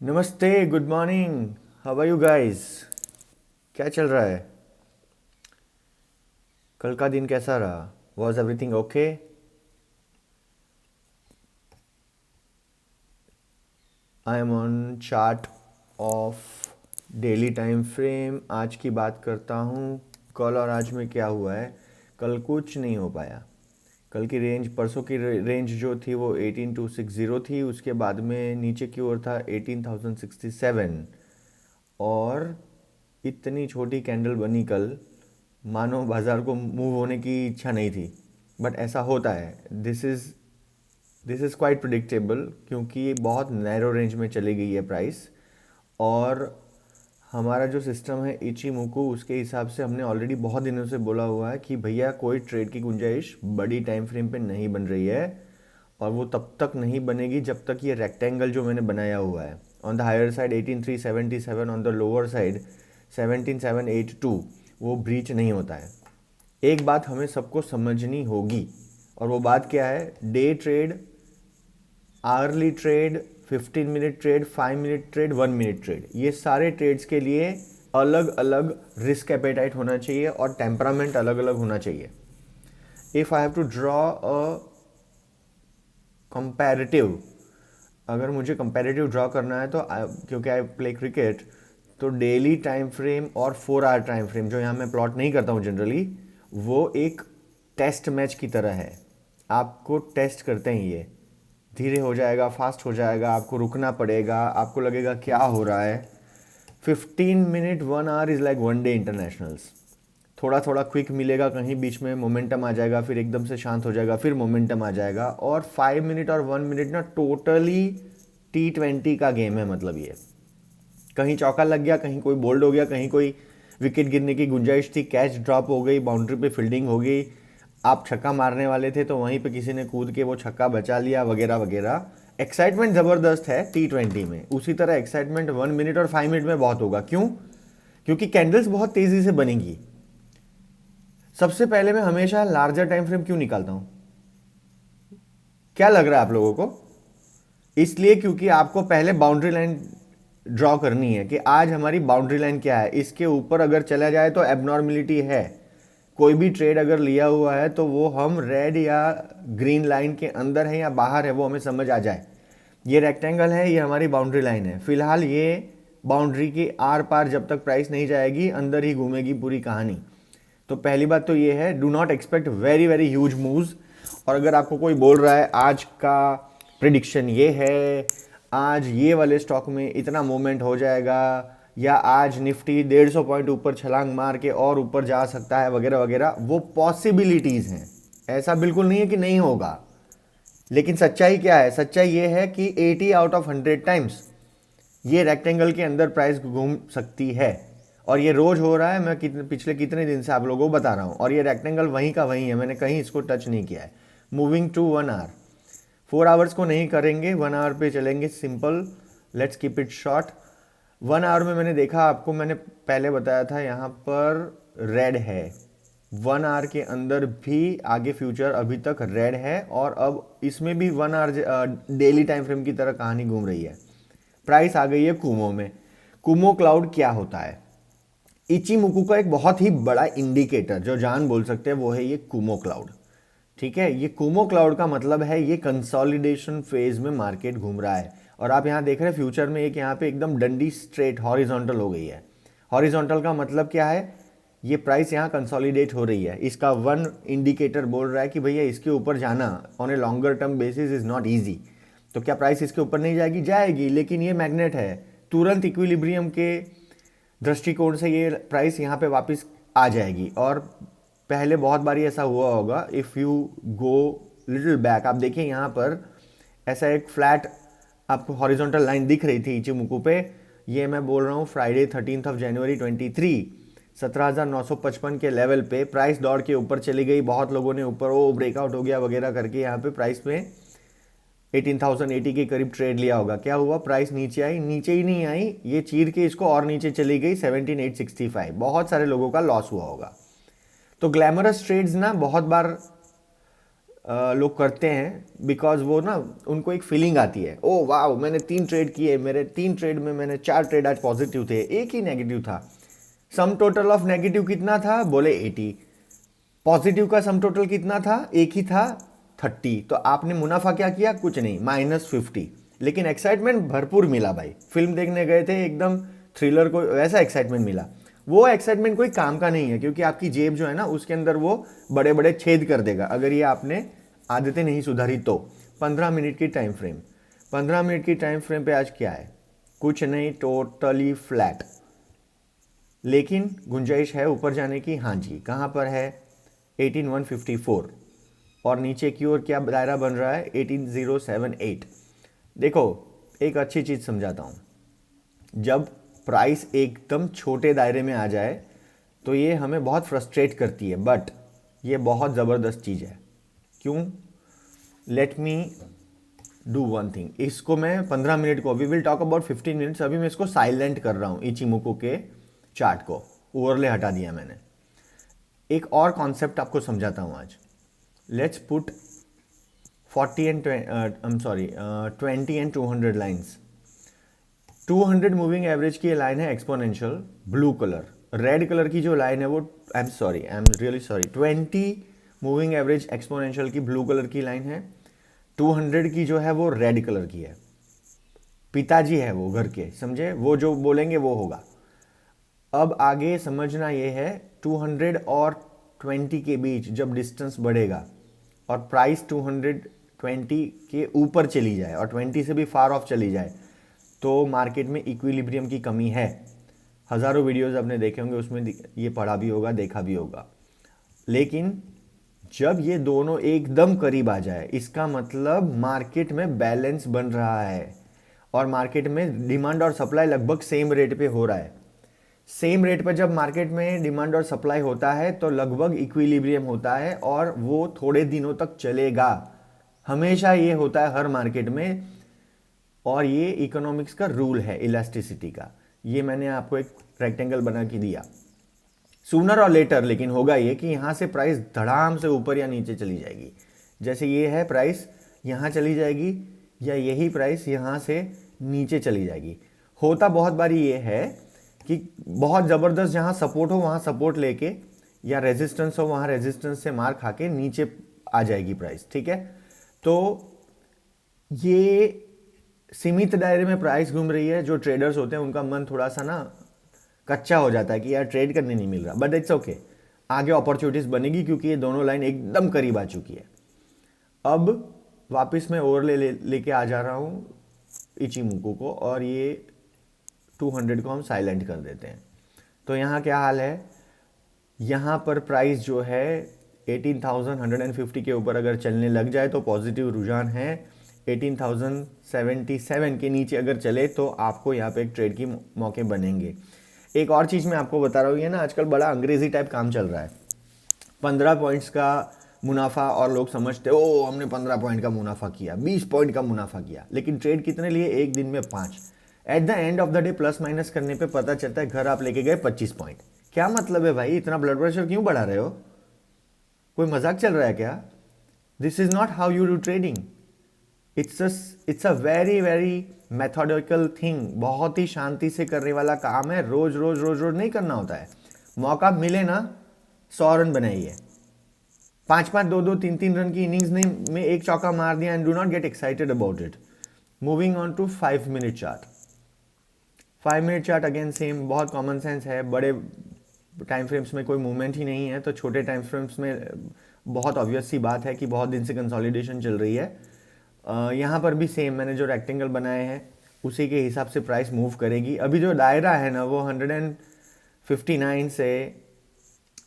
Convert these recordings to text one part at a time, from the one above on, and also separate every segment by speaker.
Speaker 1: नमस्ते, good morning. How are you guys? क्या चल रहा है? कल का दिन कैसा रहा? Was everything okay? I am on chart of daily time frame. आज की बात करता हूँ। कल और आज में क्या हुआ है? कल कुछ नहीं हो पाया। कल की रेंज, परसों की रेंज जो थी वो 18260 थी। उसके बाद में नीचे की ओर था 18067। और इतनी छोटी कैंडल बनी कल, मानो बाजार को मूव होने की इच्छा नहीं थी। बट ऐसा होता है। दिस इज़ क्वाइट प्रिडिक्टेबल, क्योंकि ये बहुत नैरो रेंज में चली गई है प्राइस। और हमारा जो सिस्टम है इचीमोकू, उसके हिसाब से हमने ऑलरेडी बहुत दिनों से बोला हुआ है कि भैया कोई ट्रेड की गुंजाइश बड़ी टाइम फ्रेम पे नहीं बन रही है। और वो तब तक नहीं बनेगी जब तक ये रेक्टेंगल जो मैंने बनाया हुआ है, on the higher side 18377, on the lower side 17782, वो ब्रीच नहीं होता है। एक बात हमें सबको समझनी होगी, और वो बात क्या है? Day trade, hourly trade, 15 minute trade, 5 minute trade, 1 minute trade, ये सारे ट्रेड्स के लिए अलग अलग रिस्क एपेटाइट होना चाहिए और टेम्परामेंट अलग अलग होना चाहिए। If I have to draw a comparative, अगर मुझे कंपैरेटिव ड्रॉ करना है तो क्योंकि आई प्ले क्रिकेट, तो डेली टाइम फ्रेम और 4 आवर टाइम फ्रेम, जो यहाँ मैं प्लॉट नहीं करता हूँ जनरली, वो एक टेस्ट मैच की तरह है। आपको टेस्ट करते हैं ये, धीरे हो जाएगा, फास्ट हो जाएगा, आपको रुकना पड़ेगा, आपको लगेगा क्या हो रहा है। 15 minute 1 our is like 1 day internationals. थोड़ा थोड़ा क्विक मिलेगा, कहीं बीच में मोमेंटम आ जाएगा, फिर एकदम से शांत हो जाएगा, फिर मोमेंटम आ जाएगा। और 5 मिनट और 1 मिनट ना टोटली T20 का गेम है। मतलब ये कहीं चौका लग गया, कहीं कोई बोल्ड हो गया, कहीं कोई विकेट गिरने की गुंजाइश थी, कैच ड्रॉप हो गई, बाउंड्री पे फील्डिंग हो गई, आप छक्का मारने वाले थे तो वहीं पे किसी ने कूद के वो छक्का बचा लिया, वगैरह वगैरह। एक्साइटमेंट ज़बरदस्त है T20 में। उसी तरह एक्साइटमेंट 1 मिनट और 5 मिनट में बहुत होगा। क्यों? क्योंकि कैंडल्स बहुत तेज़ी से बनेंगी। सबसे पहले मैं हमेशा लार्जर टाइम फ्रेम क्यों निकालता हूं? क्या लग रहा है आप लोगों को? इसलिए क्योंकि आपको पहले बाउंड्री लाइन ड्रॉ करनी है कि आज हमारी बाउंड्री लाइन क्या है। इसके ऊपर अगर चला जाए तो एबनॉर्मलिटी है। कोई भी ट्रेड अगर लिया हुआ है तो वो हम रेड या ग्रीन लाइन के अंदर है या बाहर है, वो हमें समझ आ जाए। ये रेक्टेंगल है, ये हमारी बाउंड्री लाइन है। फिलहाल ये बाउंड्री के आर पार जब तक प्राइस नहीं जाएगी, अंदर ही घूमेगी पूरी कहानी। तो पहली बात तो ये है, do not expect very very huge moves. और अगर आपको कोई बोल रहा है आज का प्रिडिक्शन ये है, आज ये वाले स्टॉक में इतना मूवमेंट हो जाएगा, या आज निफ्टी 150 पॉइंट ऊपर छलांग मार के और ऊपर जा सकता है, वगैरह वगैरह, वो पॉसिबिलिटीज़ हैं। ऐसा बिल्कुल नहीं है कि नहीं होगा। लेकिन सच्चाई क्या है? सच्चाई ये है कि 80 आउट ऑफ 100 टाइम्स ये रेक्टेंगल के अंदर प्राइस घूम सकती है। और ये रोज हो रहा है। मैं पिछले कितने दिन से आप लोगों को बता रहा हूँ, और ये रेक्टेंगल वहीं का वहीं है, मैंने कहीं इसको टच नहीं किया है। मूविंग टू 1 आवर, 4 आवर्स को नहीं करेंगे, 1 आवर पे चलेंगे। Simple, let's keep it short. 1 hour में मैंने देखा, आपको मैंने पहले बताया था, यहाँ पर रेड है। 1 आवर के अंदर भी आगे फ्यूचर अभी तक रेड है, और अब इसमें भी 1 आवर डेली टाइम फ्रेम की तरह कहानी घूम रही है। प्राइस आ गई है कुमो में। कुमो क्लाउड क्या होता है? इचीमुकू का एक बहुत ही बड़ा इंडिकेटर, जो जान बोल सकते हैं, वो है ये कुमो क्लाउड। ठीक है, ये कुमो क्लाउड का मतलब है ये कंसोलिडेशन फेज में मार्केट घूम रहा है। और आप यहाँ देख रहे हैं फ्यूचर में एक यहाँ पे एकदम डंडी स्ट्रेट हॉरिजॉन्टल हो गई है। हॉरिजॉन्टल का मतलब क्या है? ये प्राइस यहाँ कंसोलिडेट हो रही है। इसका वन इंडिकेटर बोल रहा है कि भैया इसके ऊपर जाना on a longer term basis is not easy. तो क्या प्राइस इसके ऊपर नहीं जाएगी? जाएगी, लेकिन ये मैग्नेट है। तुरंत इक्विलिब्रियम के दृष्टिकोण से ये प्राइस यहाँ पे वापस आ जाएगी। और पहले बहुत बारी ऐसा हुआ होगा, if you go little back, आप देखिए यहाँ पर ऐसा एक फ्लैट आपको हॉरिजॉन्टल लाइन दिख रही थी इचिमुकू पे। ये मैं बोल रहा हूँ फ्राइडे 13 जनवरी 23, 17,955 के लेवल पे प्राइस दौड़ के ऊपर चली गई। बहुत लोगों ने ऊपर वो ब्रेकआउट हो गया वगैरह करके यहाँ पे प्राइस में 18,080 के करीब ट्रेड लिया होगा। क्या हुआ? प्राइस नीचे आई, नीचे ही नहीं आई, ये चीर के इसको और नीचे चली गई 17,865। बहुत सारे लोगों का लॉस हुआ होगा। तो ग्लैमरस ट्रेड्स ना बहुत बार लोग करते हैं बिकॉज वो ना उनको एक फीलिंग आती है, ओ वाह मैंने 3 ट्रेड किए, मेरे 3 ट्रेड में मैंने 4 ट्रेड आज पॉजिटिव थे, एक ही नेगेटिव था। सम टोटल ऑफ नेगेटिव कितना था, बोले 80। पॉजिटिव का सम टोटल कितना था, एक ही था, 30। तो आपने मुनाफा क्या किया, कुछ नहीं, -50। लेकिन एक्साइटमेंट भरपूर मिला भाई, फिल्म देखने गए थे एकदम थ्रिलर को वैसा एक्साइटमेंट मिला। वो एक्साइटमेंट कोई काम का नहीं है, क्योंकि आपकी जेब जो है ना उसके अंदर वो बड़े बड़े छेद कर देगा अगर ये आपने आदतें नहीं सुधारी तो। 15 मिनट की टाइम फ्रेम, 15 मिनट की टाइम फ्रेम पे आज क्या है, कुछ नहीं, टोटली फ्लैट। लेकिन गुंजाइश है ऊपर जाने की, हाँ जी, कहाँ पर है, 18154। और नीचे की ओर क्या दायरा बन रहा है, 18078। देखो एक अच्छी चीज़ समझाता हूँ, जब प्राइस एकदम छोटे दायरे में आ जाए तो ये हमें बहुत फ्रस्ट्रेट करती है, बट ये बहुत ज़बरदस्त चीज़ है। क्यों, let me do one thing. इसको मैं 15 मिनट को, we will talk about 15 minutes, अभी मैं इसको साइलेंट कर रहा हूँ इचिमुको के चार्ट को, ओवरले हटा दिया मैंने। एक और कॉन्सेप्ट आपको समझाता हूँ आज। Let's put 40 and I am sorry 20 and 200 lines. 200 moving average की लाइन है exponential, blue colour. Red colour की जो लाइन है वो, I am really sorry, 20 moving average exponential की ब्लू कलर की लाइन है। 200 की जो है वो रेड कलर की है। पिताजी है वो घर के, समझे, वो जो बोलेंगे वो होगा। अब आगे समझना ये है, 200 और 20 के बीच जब डिस्टेंस बढ़ेगा और प्राइस 220 के ऊपर चली जाए और 20 से भी फार ऑफ चली जाए, तो मार्केट में इक्विलिब्रियम की कमी है। हज़ारों वीडियोस आपने देखे होंगे, उसमें ये पढ़ा भी होगा, देखा भी होगा। लेकिन जब ये दोनों एकदम करीब आ जाए, इसका मतलब मार्केट में बैलेंस बन रहा है और मार्केट में डिमांड और सप्लाई लगभग सेम रेट पे हो रहा है। सेम रेट पर जब मार्केट में डिमांड और सप्लाई होता है तो लगभग इक्विलिब्रियम होता है और वो थोड़े दिनों तक चलेगा। हमेशा ये होता है हर मार्केट में, और ये इकोनॉमिक्स का रूल है इलास्टिसिटी का। ये मैंने आपको एक रेक्टेंगल बना के दिया। सूनर और लेटर लेकिन होगा ये कि यहाँ से प्राइस धड़ाम से ऊपर या नीचे चली जाएगी। जैसे ये है प्राइस, यहाँ चली जाएगी, या यही प्राइस यहाँ से नीचे चली जाएगी। होता बहुत बारी ये है कि बहुत ज़बरदस्त जहाँ सपोर्ट हो वहाँ सपोर्ट लेके, या रेजिस्टेंस हो वहाँ रेजिस्टेंस से मार खा के नीचे आ जाएगी प्राइस, ठीक है। तो ये सीमित दायरे में प्राइस घूम रही है। जो ट्रेडर्स होते हैं उनका मन थोड़ा सा ना कच्चा हो जाता है कि यार ट्रेड करने नहीं मिल रहा, बट इट्स ओके, आगे अपॉर्चुनिटीज बनेगी क्योंकि ये दोनों लाइन एकदम करीब आ चुकी है। अब वापस मैं ओवरले लेके आ जा रहा हूँ इचिमुको को, और ये 200 को हम साइलेंट कर देते हैं। तो यहाँ क्या हाल है, यहाँ पर प्राइस जो है 18,150 के ऊपर अगर चलने लग जाए तो पॉजिटिव रुझान है। 18,077 के नीचे अगर चले तो आपको यहाँ पे एक ट्रेड की मौके बनेंगे। एक और चीज़ मैं आपको बता रहा हूँ, ये ना आजकल बड़ा अंग्रेजी टाइप काम चल रहा है। 15 पॉइंट्स का मुनाफा, और लोग समझते ओ हमने 15 पॉइंट का मुनाफा किया, 20 पॉइंट का मुनाफा किया, लेकिन ट्रेड कितने लिए, एक दिन में 5। At the end of the debt plus minus करने पे पता चलता है घर आप लेके गए 25 पॉइंट। क्या मतलब है भाई, इतना ब्लड प्रेशर क्यों बढ़ा रहे हो, कोई मजाक चल रहा है क्या? This is not how you do trading. It's a very very methodical thing, बहुत ही शांति से करने वाला काम है। रोज रोज रोज रोज नहीं करना होता है। मौका मिले ना 100 रन बनाइए, 5-5, 2-2, 3-3 रन की इनिंग्स में एक चौका मार दिया, and do not get excited about it. Moving on to 5 minute chart. 5 minute chart again same, बहुत कॉमन सेंस है। बड़े टाइम फ्रेम्स में कोई मूवमेंट ही नहीं है, तो छोटे टाइम फ्रेम्स में बहुत ऑब्वियस सी बात है कि बहुत दिन से कंसोलिडेशन चल रही है। यहाँ पर भी सेम, मैंने जो रेक्टेंगल बनाए हैं उसी के हिसाब से प्राइस मूव करेगी। अभी जो दायरा है ना वो 159 से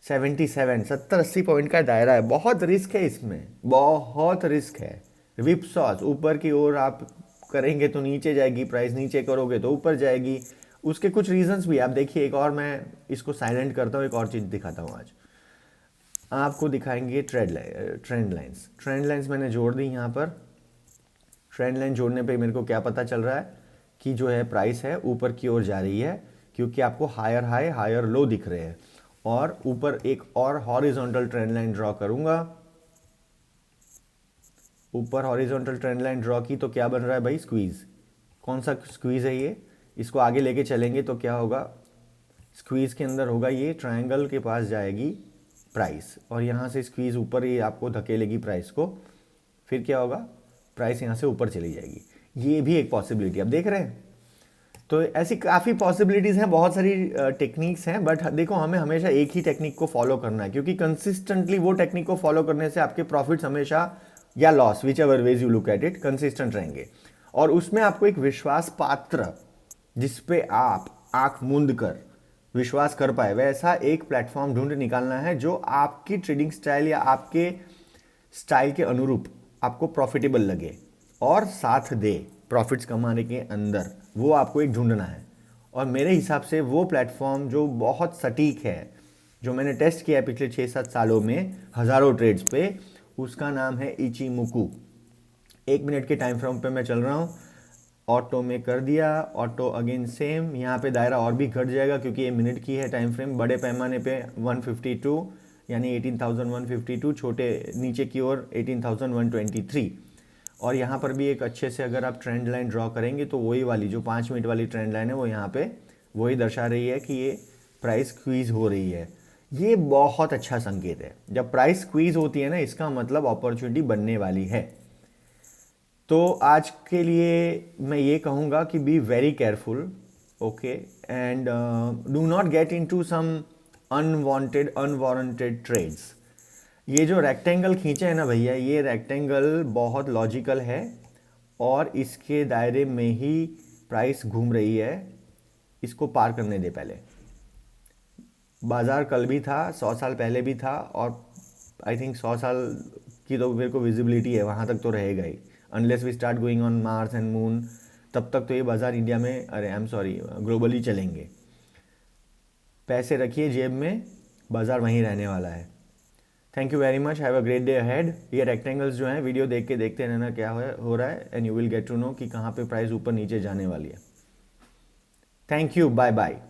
Speaker 1: 77, 70-80 पॉइंट का दायरा है। बहुत रिस्क है इसमें, बहुत रिस्क है। विप सॉस, ऊपर की ओर आप करेंगे तो नीचे जाएगी प्राइस, नीचे करोगे तो ऊपर जाएगी। उसके कुछ रीजंस भी आप देखिए। एक और मैं इसको साइलेंट करता हूँ, एक और चीज़ दिखाता हूँ आज आपको। दिखाएंगे ट्रेंड लाइंस। ट्रेंड लाइंस मैंने जोड़ दी यहाँ पर। ट्रेंड लाइन जोड़ने पे मेरे को क्या पता चल रहा है कि जो है प्राइस है ऊपर की ओर जा रही है, क्योंकि आपको हायर हाई हायर लो दिख रहे हैं। और ऊपर एक और हॉरिजॉन्टल ट्रेंड लाइन ड्रॉ करूंगा, ऊपर हॉरिजॉन्टल ट्रेंड लाइन ड्रॉ की तो क्या बन रहा है भाई, स्क्वीज़। कौन सा स्क्वीज़ है ये, इसको आगे लेके चलेंगे तो क्या होगा, स्क्वीज़ के अंदर होगा ये ट्रायंगल के पास जाएगी प्राइस, और यहाँ से स्क्वीज़ ऊपर ही आपको धकेलेगी प्राइस को, फिर क्या होगा, प्राइस यहाँ से ऊपर चली जाएगी। ये भी एक पॉसिबिलिटी आप देख रहे हैं। तो ऐसी काफ़ी पॉसिबिलिटीज़ हैं, बहुत सारी टेक्निक्स हैं, बट देखो हमें हमेशा एक ही टेक्निक को फॉलो करना है, क्योंकि कंसिस्टेंटली वो टेक्निक को फॉलो करने से आपके प्रॉफिट्स हमेशा या loss, which ever ways you look at it, consistent रहेंगे। और उसमें आपको एक विश्वास पात्र, जिसपे आप आंख मूंद कर विश्वास कर पाए, वैसा एक प्लेटफॉर्म ढूंढ निकालना है जो आपकी ट्रेडिंग स्टाइल या आपके स्टाइल के अनुरूप आपको प्रॉफिटेबल लगे और साथ दे प्रॉफिट्स कमाने के अंदर, वो आपको एक ढूंढना है। और मेरे हिसाब से वो प्लेटफॉर्म जो बहुत सटीक है, जो मैंने टेस्ट किया है पिछले 6-7 सालों में हज़ारों ट्रेड्स पे, उसका नाम है इचिमुकू। 1 मिनट के टाइम फ्रेम पे मैं चल रहा हूँ, ऑटो में कर दिया, ऑटो अगेन सेम, यहाँ पे दायरा और भी घट जाएगा क्योंकि ये मिनट की है टाइम फ्रेम। बड़े पैमाने पे 152 यानी 18,152, छोटे नीचे की ओर 18,123। और यहाँ पर भी एक अच्छे से अगर आप ट्रेंड लाइन ड्रॉ करेंगे तो वही वाली जो 5 मिनट वाली ट्रेंड लाइन है वो यहाँ पे वही दर्शा रही है कि ये प्राइस स्क्वीज हो रही है। ये बहुत अच्छा संकेत है। जब प्राइस स्क्वीज होती है ना, इसका मतलब अपॉर्चुनिटी बनने वाली है। तो आज के लिए मैं ये कहूँगा कि be very careful, okay, and do not get into some unwanted unwarranted trades. ये जो रेक्टेंगल खींचे हैं ना भैया, ये रेक्टेंगल बहुत लॉजिकल है और इसके दायरे में ही प्राइस घूम रही है, इसको पार करने दे पहले। बाज़ार कल भी था, 100 साल पहले भी था, और आई थिंक 100 साल की तो मेरे को विजिबिलिटी है, वहाँ तक तो रहेगा ही, unless we start going on Mars and moon. तब तक तो ये बाज़ार इंडिया में, अरे आई एम सॉरी, ग्लोबली चलेंगे। पैसे रखिए जेब में, बाज़ार वहीं रहने वाला है। Thank you very much, have a great day ahead. ये रेक्टेंगल्स जो हैं वीडियो देख के देखते रहना क्या हो रहा है, and you will get to know कि कहाँ पे प्राइस ऊपर नीचे जाने वाली है। Thank you, bye bye.